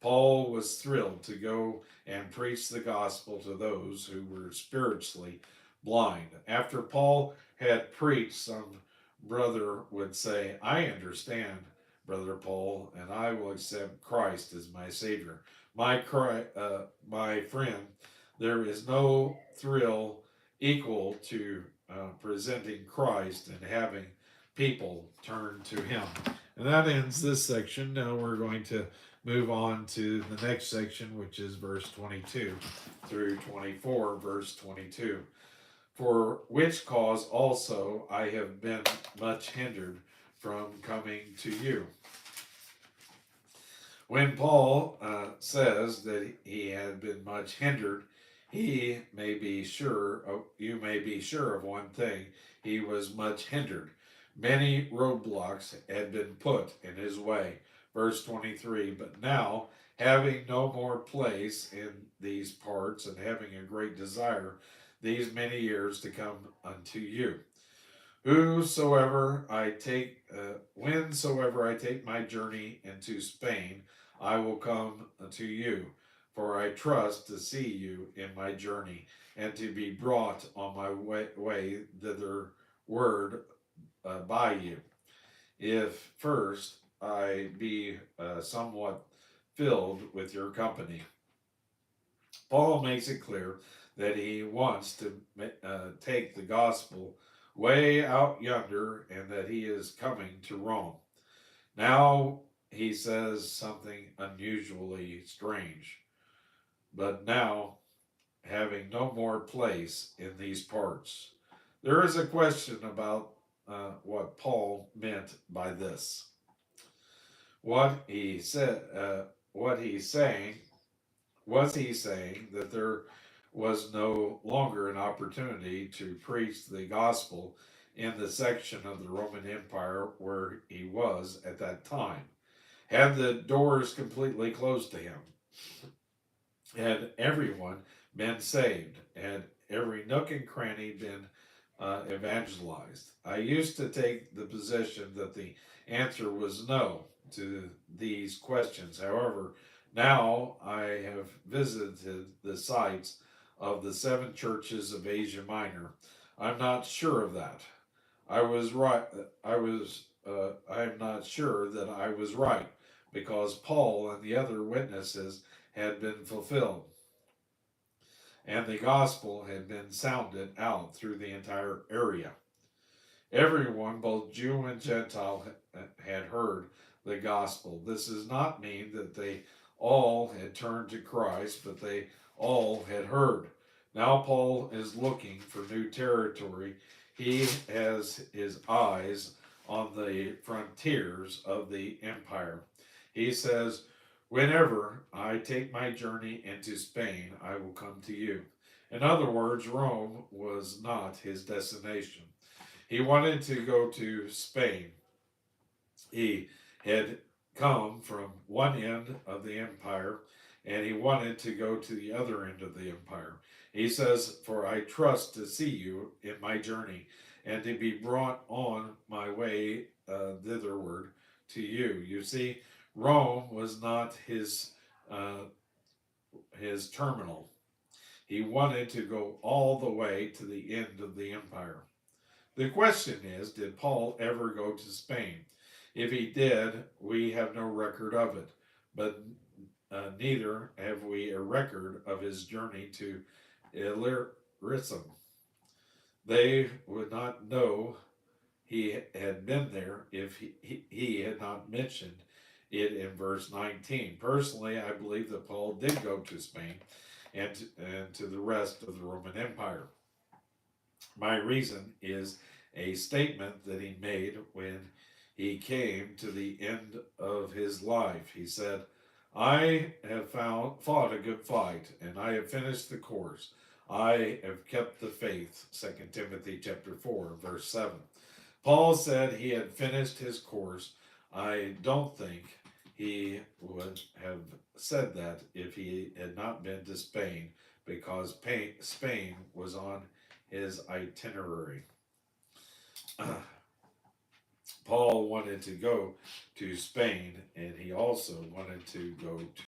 Paul was thrilled to go and preach the gospel to those who were spiritually blind. After Paul had preached, some brother would say, I understand, Brother Paul, and I will accept Christ as my Savior. My friend, there is no thrill equal to presenting Christ and having people turn to Him. And that ends this section. Now we're going to move on to the next section, which is verse 22 through 24, verse 22. For which cause also I have been much hindered from coming to you. When Paul says that he had been much hindered, he may be sure of, you may be sure of one thing: he was much hindered. Many roadblocks had been put in his way. Verse 23. But now, having no more place in these parts, and having a great desire these many years to come unto you, whensoever I take my journey into Spain, I will come to you, for I trust to see you in my journey, and to be brought on my way thitherward by you, if first I be somewhat filled with your company. Paul makes it clear that he wants to take the gospel way out yonder, and that he is coming to Rome. Now he says something unusually strange. But now, having no more place in these parts. There is a question about what Paul meant by this. What he said, what he's saying, was he saying that there was no longer an opportunity to preach the gospel in the section of the Roman Empire where he was at that time? Had the doors completely closed to him? Had everyone been saved? Had every nook and cranny been evangelized? I used to take the position that the answer was no to these questions. However, now I have visited the sites of the seven churches of Asia Minor. I'm not sure of that. I was right. I'm not sure that I was right, because Paul and the other witnesses had been fulfilled, and the gospel had been sounded out through the entire area. Everyone, both Jew and Gentile, had heard the gospel. This does not mean that they all had turned to Christ, but they all had heard. Now Paul is looking for new territory. He has his eyes on the frontiers of the empire. He says, whenever I take my journey into Spain, I will come to you. In other words, Rome was not his destination. He wanted to go to Spain. He had come from one end of the empire, and he wanted to go to the other end of the empire. He says, for I trust to see you in my journey, and to be brought on my way thitherward to you. You see, Rome was not uh, his terminal. He wanted to go all the way to the end of the empire. The question is, did Paul ever go to Spain? If he did, we have no record of it, but neither have we a record of his journey to Illyricum. They would not know he had been there if he had not mentioned it in verse 19. Personally, I believe that Paul did go to Spain and to the rest of the Roman Empire. My reason is a statement that he made when he came to the end of his life. He said, I have fought a good fight, and I have finished the course. I have kept the faith. 2 Timothy chapter 4, verse 7. Paul said he had finished his course. I don't think he would have said that if he had not been to Spain, because Spain was on his itinerary. Paul wanted to go to Spain, and he also wanted to go